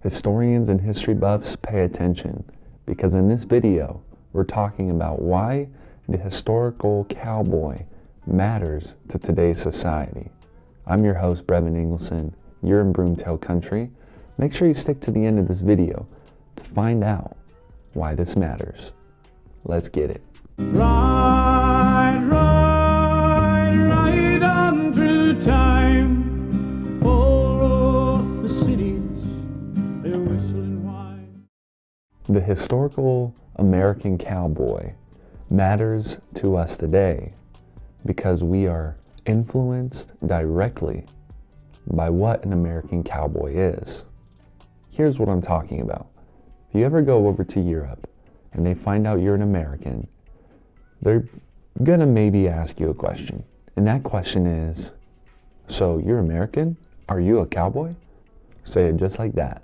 Historians and history buffs, pay attention, because in this video, we're talking about why the historical cowboy matters to today's society. I'm your host, 𝗟𝗡𝗧'𝗦. You're in Broomtail country. Make sure you stick to the end of this video to find out why this matters. Let's get it. Ride, ride, ride on through time, far off the cities, they're whistling wine. The historical American cowboy matters to us today because we are influenced directly by what an American cowboy is. Here's what I'm talking about. If you ever go over to Europe and they find out you're an American, they're gonna maybe ask you a question. And that question is, so you're American? Are you a cowboy? Say it just like that.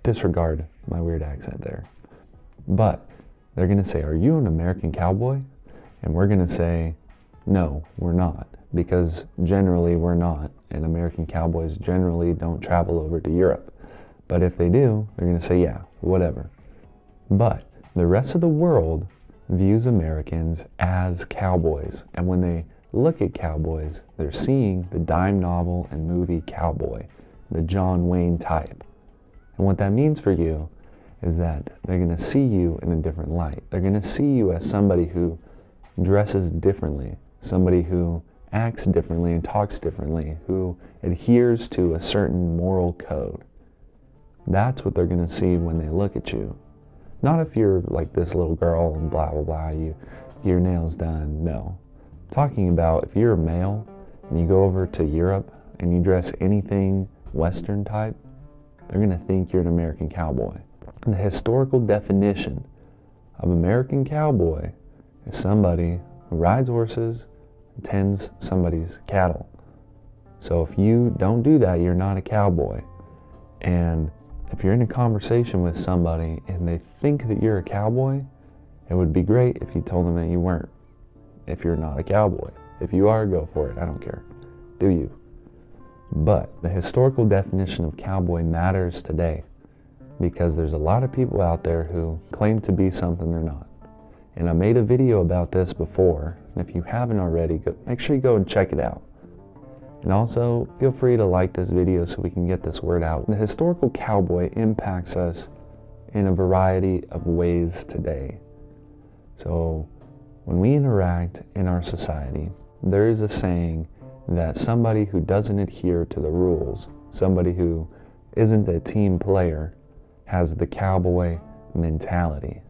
Disregard my weird accent there. But they're gonna say, are you an American cowboy? And we're gonna say, no, we're not. Because generally we're not. And American cowboys generally don't travel over to Europe. But if they do, they're gonna say, yeah, whatever. But the rest of the world views Americans as cowboys. And when they look at cowboys, they're seeing the dime novel and movie cowboy, the John Wayne type. And what that means for you is that they're gonna see you in a different light. They're gonna see you as somebody who dresses differently, somebody who acts differently and talks differently, who adheres to a certain moral code. That's what they're gonna see when they look at you. Not if you're like this little girl and blah, blah, blah, you get your nails done, no. I'm talking about if you're a male and you go over to Europe and you dress anything Western type, they're gonna think you're an American cowboy. And the historical definition of American cowboy is somebody who rides horses and tends somebody's cattle. So if you don't do that, you're not a cowboy. And if you're in a conversation with somebody and they think that you're a cowboy, it would be great if you told them that you weren't. If you're not a cowboy. If you are, go for it. I don't care. Do you? But the historical definition of cowboy matters today because there's a lot of people out there who claim to be something they're not. And I made a video about this before. And if you haven't already, make sure you go and check it out. And also, feel free to like this video so we can get this word out. The historical cowboy impacts us in a variety of ways today. So, when we interact in our society, there is a saying that somebody who doesn't adhere to the rules, somebody who isn't a team player, has the cowboy mentality.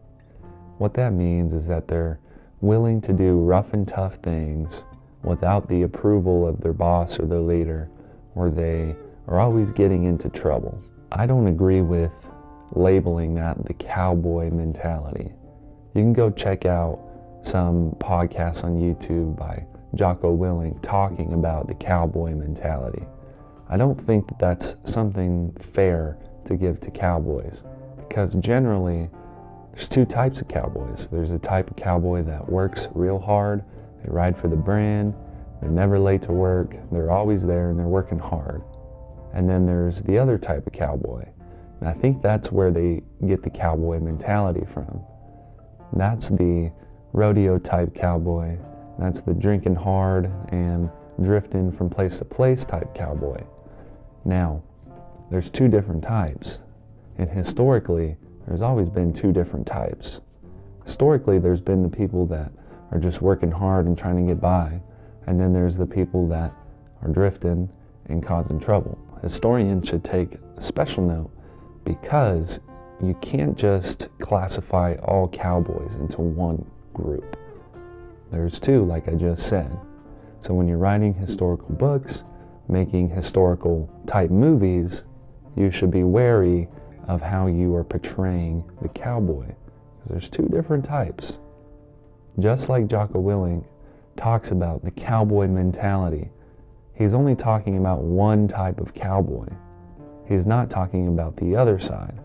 What that means is that they're willing to do rough and tough things without the approval of their boss or their leader, or they are always getting into trouble. I don't agree with labeling that the cowboy mentality. You can go check out some podcasts on YouTube by 𝗟𝗘𝗧'𝗦 talking about the cowboy mentality. I don't think that that's something fair to give to cowboys, because generally there's two types of cowboys. There's a type of cowboy that works real hard. They ride for the brand, they're never late to work, they're always there and they're working hard. And then there's the other type of cowboy. And I think that's where they get the cowboy mentality from. That's the rodeo type cowboy. That's the drinking hard and drifting from place to place type cowboy. Now, there's two different types. And historically, there's always been two different types. Historically, there's been the people that are just working hard and trying to get by. And then there's the people that are drifting and causing trouble. Historians should take a special note because you can't just classify all cowboys into one group. There's two, like I just said. So when you're writing historical books, making historical type movies, you should be wary of how you are portraying the cowboy. Because there's two different types. Just like 𝗟𝗘𝗧'𝗦 talks about the cowboy mentality, he's only talking about one type of cowboy. He's not talking about the other side,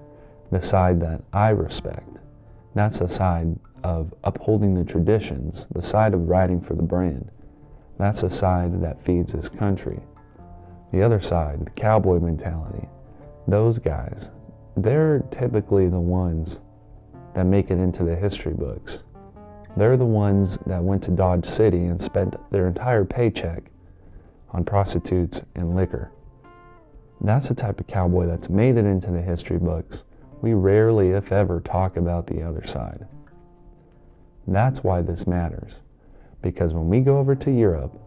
the side that I respect. That's the side of upholding the traditions, the side of riding for the brand. That's the side that feeds his country. The other side, the cowboy mentality, those guys, they're typically the ones that make it into the history books. They're the ones that went to Dodge City and spent their entire paycheck on prostitutes and liquor. That's the type of cowboy that's made it into the history books. We rarely, if ever, talk about the other side. That's why this matters. Because when we go over to Europe,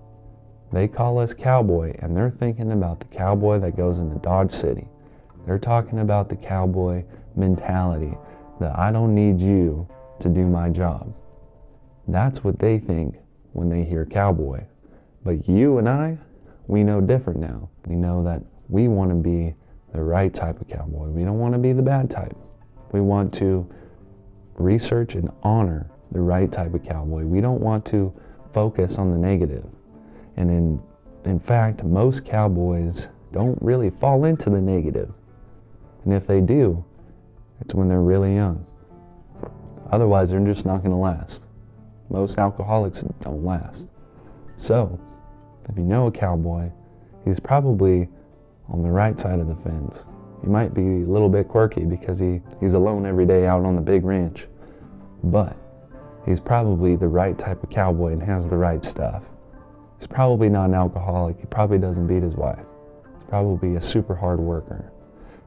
they call us cowboy, and they're thinking about the cowboy that goes into Dodge City. They're talking about the cowboy mentality, that I don't need you to do my job. That's what they think when they hear cowboy. But you and I, we know different now. We know that we want to be the right type of cowboy. We don't want to be the bad type. We want to research and honor the right type of cowboy. We don't want to focus on the negative. And in fact, most cowboys don't really fall into the negative. And if they do, it's when they're really young. Otherwise, they're just not going to last. Most alcoholics don't last. So, if you know a cowboy, he's probably on the right side of the fence. He might be a little bit quirky because he's alone every day out on the big ranch. But he's probably the right type of cowboy and has the right stuff. He's probably not an alcoholic. He probably doesn't beat his wife. He's probably a super hard worker.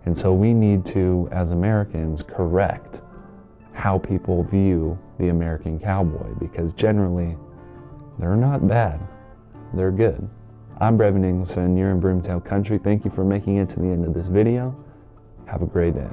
And so we need to, as Americans, correct how people view the American cowboy, because generally, they're not bad. They're good. I'm Brevin Ingleson. You're in Broomtail country. Thank you for making it to the end of this video. Have a great day.